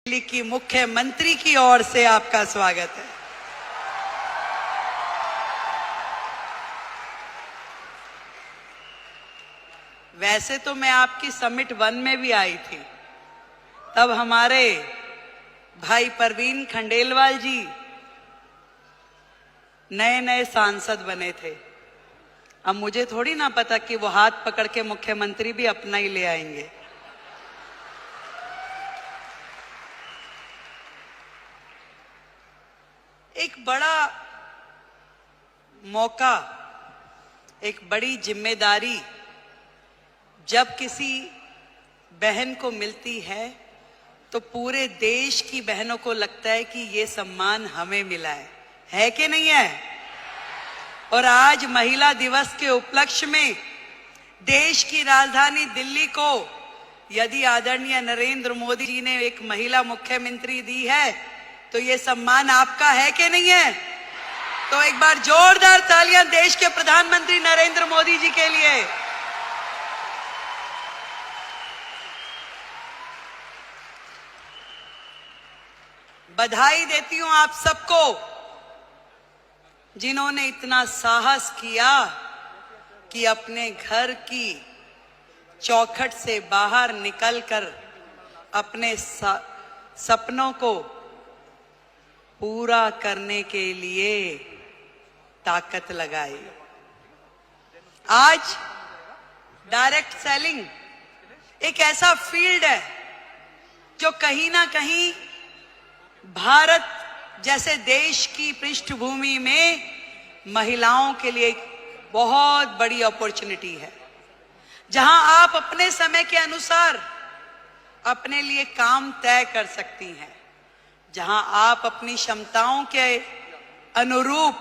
दिल्ली की मुख्यमंत्री की ओर से आपका स्वागत है। वैसे तो मैं आपकी समिट 1 में भी आई थी, तब हमारे भाई परवीन खंडेलवाल जी नए नए सांसद बने थे। अब मुझे थोड़ी ना पता कि वो हाथ पकड़ के मुख्यमंत्री भी अपना ही ले आएंगे। एक बड़ा मौका, एक बड़ी जिम्मेदारी जब किसी बहन को मिलती है तो पूरे देश की बहनों को लगता है कि ये सम्मान हमें मिला है कि नहीं है? और आज महिला दिवस के उपलक्ष्य में देश की राजधानी दिल्ली को यदि आदरणीय नरेंद्र मोदी जी ने एक महिला मुख्यमंत्री दी है तो ये सम्मान आपका है कि नहीं है? तो एक बार जोरदार तालियां देश के प्रधानमंत्री नरेंद्र मोदी जी के लिए। बधाई देती हूं आप सबको जिन्होंने इतना साहस किया कि अपने घर की चौखट से बाहर निकलकर अपने सपनों को पूरा करने के लिए ताकत लगाई। आज डायरेक्ट सेलिंग एक ऐसा फील्ड है जो कहीं ना कहीं भारत जैसे देश की पृष्ठभूमि में महिलाओं के लिए एक बहुत बड़ी अपॉर्चुनिटी है, जहां आप अपने समय के अनुसार अपने लिए काम तय कर सकती हैं, जहां आप अपनी क्षमताओं के अनुरूप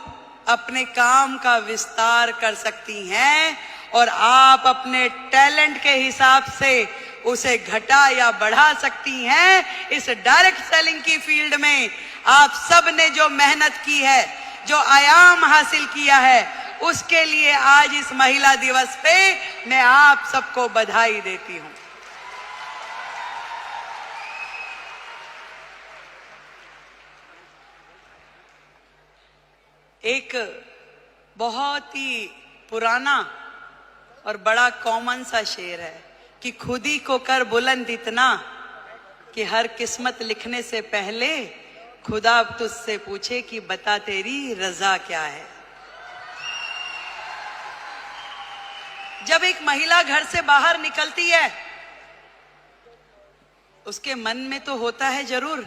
अपने काम का विस्तार कर सकती हैं और आप अपने टैलेंट के हिसाब से उसे घटा या बढ़ा सकती हैं। इस डायरेक्ट सेलिंग की फील्ड में आप सब ने जो मेहनत की है, जो आयाम हासिल किया है, उसके लिए आज इस महिला दिवस पे मैं आप सबको बधाई देती हूं। एक बहुत ही पुराना और बड़ा कॉमन सा शेर है कि खुद ही को कर बुलंद इतना कि हर किस्मत लिखने से पहले खुदा तुझसे पूछे कि बता तेरी रजा क्या है। जब एक महिला घर से बाहर निकलती है उसके मन में तो होता है जरूर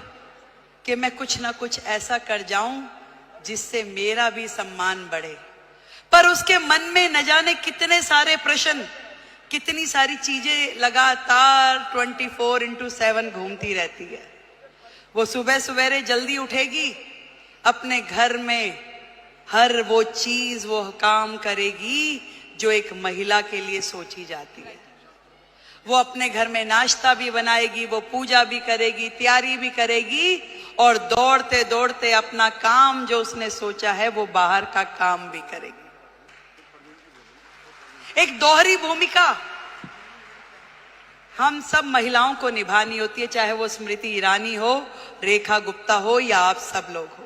कि मैं कुछ ना कुछ ऐसा कर जाऊं जिससे मेरा भी सम्मान बढ़े, पर उसके मन में न जाने कितने सारे प्रश्न, कितनी सारी चीजें लगातार 24/7 घूमती रहती है। वो सुबह सवेरे जल्दी उठेगी, अपने घर में हर वो चीज, वो काम करेगी जो एक महिला के लिए सोची जाती है। वो अपने घर में नाश्ता भी बनाएगी, वो पूजा भी करेगी, तैयारी भी करेगी और दौड़ते दौड़ते अपना काम जो उसने सोचा है वो बाहर का काम भी करेगी। एक दोहरी भूमिका हम सब महिलाओं को निभानी होती है, चाहे वो स्मृति ईरानी हो, रेखा गुप्ता हो या आप सब लोग हो।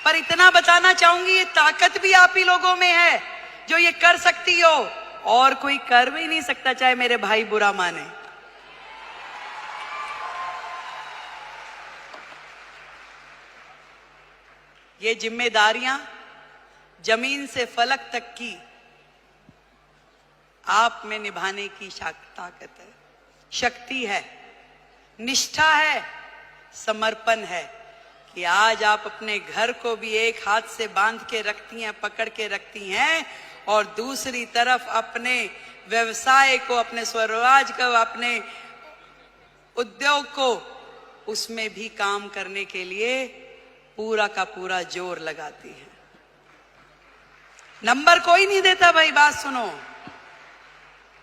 पर इतना बताना चाहूंगी, ये ताकत भी आप ही लोगों में है जो ये कर सकती हो, और कोई कर भी नहीं सकता, चाहे मेरे भाई बुरा माने। ये जिम्मेदारियां जमीन से फलक तक की आप में निभाने की ताकत है, शक्ति है, निष्ठा है, समर्पण है कि आज आप अपने घर को भी एक हाथ से बांध के रखती हैं, पकड़ के रखती हैं, और दूसरी तरफ अपने व्यवसाय को, अपने स्वरोजगार को, अपने उद्योग को, उसमें भी काम करने के लिए पूरा का पूरा जोर लगाती है। नंबर कोई नहीं देता भाई, बात सुनो,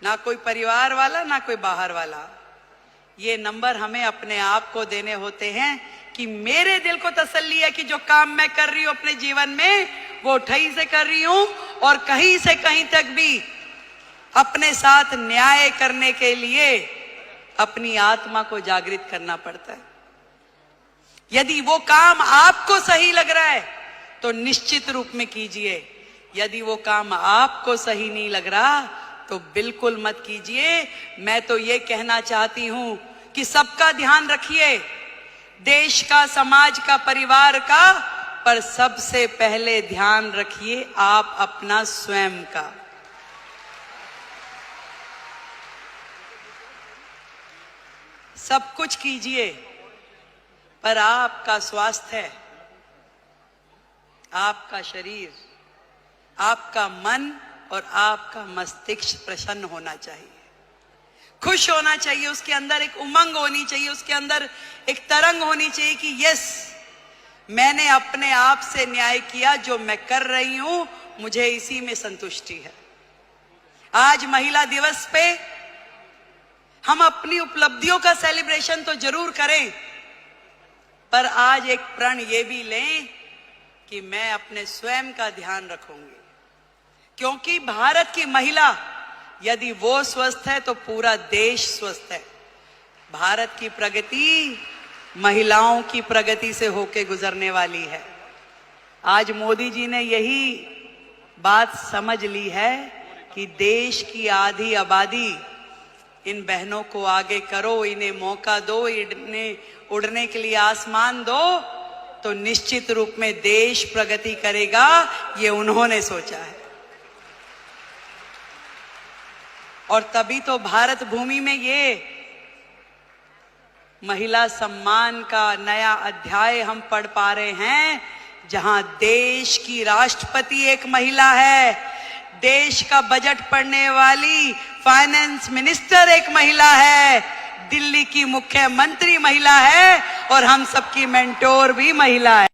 ना कोई परिवार वाला ना कोई बाहर वाला। ये नंबर हमें अपने आप को देने होते हैं कि मेरे दिल को तसल्ली है कि जो काम मैं कर रही हूं अपने जीवन में वो ठही से कर रही हूं, और कहीं से कहीं तक भी अपने साथ न्याय करने के लिए अपनी आत्मा को जागृत करना पड़ता है। यदि वो काम आपको सही लग रहा है तो निश्चित रूप में कीजिए, यदि वो काम आपको सही नहीं लग रहा तो बिल्कुल मत कीजिए। मैं तो ये कहना चाहती हूं कि सबका ध्यान रखिए, देश का, समाज का, परिवार का, पर सबसे पहले ध्यान रखिए आप अपना स्वयं का। सब कुछ कीजिए पर आपका स्वास्थ्य, आपका शरीर, आपका मन और आपका मस्तिष्क प्रसन्न होना चाहिए, खुश होना चाहिए, उसके अंदर एक उमंग होनी चाहिए, उसके अंदर एक तरंग होनी चाहिए कि यस, मैंने अपने आप से न्याय किया, जो मैं कर रही हूं मुझे इसी में संतुष्टि है। आज महिला दिवस पे हम अपनी उपलब्धियों का सेलिब्रेशन तो जरूर करें, पर आज एक प्रण ये भी लें कि मैं अपने स्वयं का ध्यान रखूंगी, क्योंकि भारत की महिला यदि वो स्वस्थ है तो पूरा देश स्वस्थ है। भारत की प्रगति महिलाओं की प्रगति से होके गुजरने वाली है। आज मोदी जी ने यही बात समझ ली है कि देश की आधी आबादी, इन बहनों को आगे करो, इन्हें मौका दो, इन्हें उड़ने के लिए आसमान दो, तो निश्चित रूप में देश प्रगति करेगा। ये उन्होंने सोचा है और तभी तो भारत भूमि में ये महिला सम्मान का नया अध्याय हम पढ़ पा रहे हैं, जहां देश की राष्ट्रपति एक महिला है, देश का बजट पढ़ने वाली फाइनेंस मिनिस्टर एक महिला है, दिल्ली की मुख्यमंत्री महिला है और हम सबकी मेंटोर भी महिला है।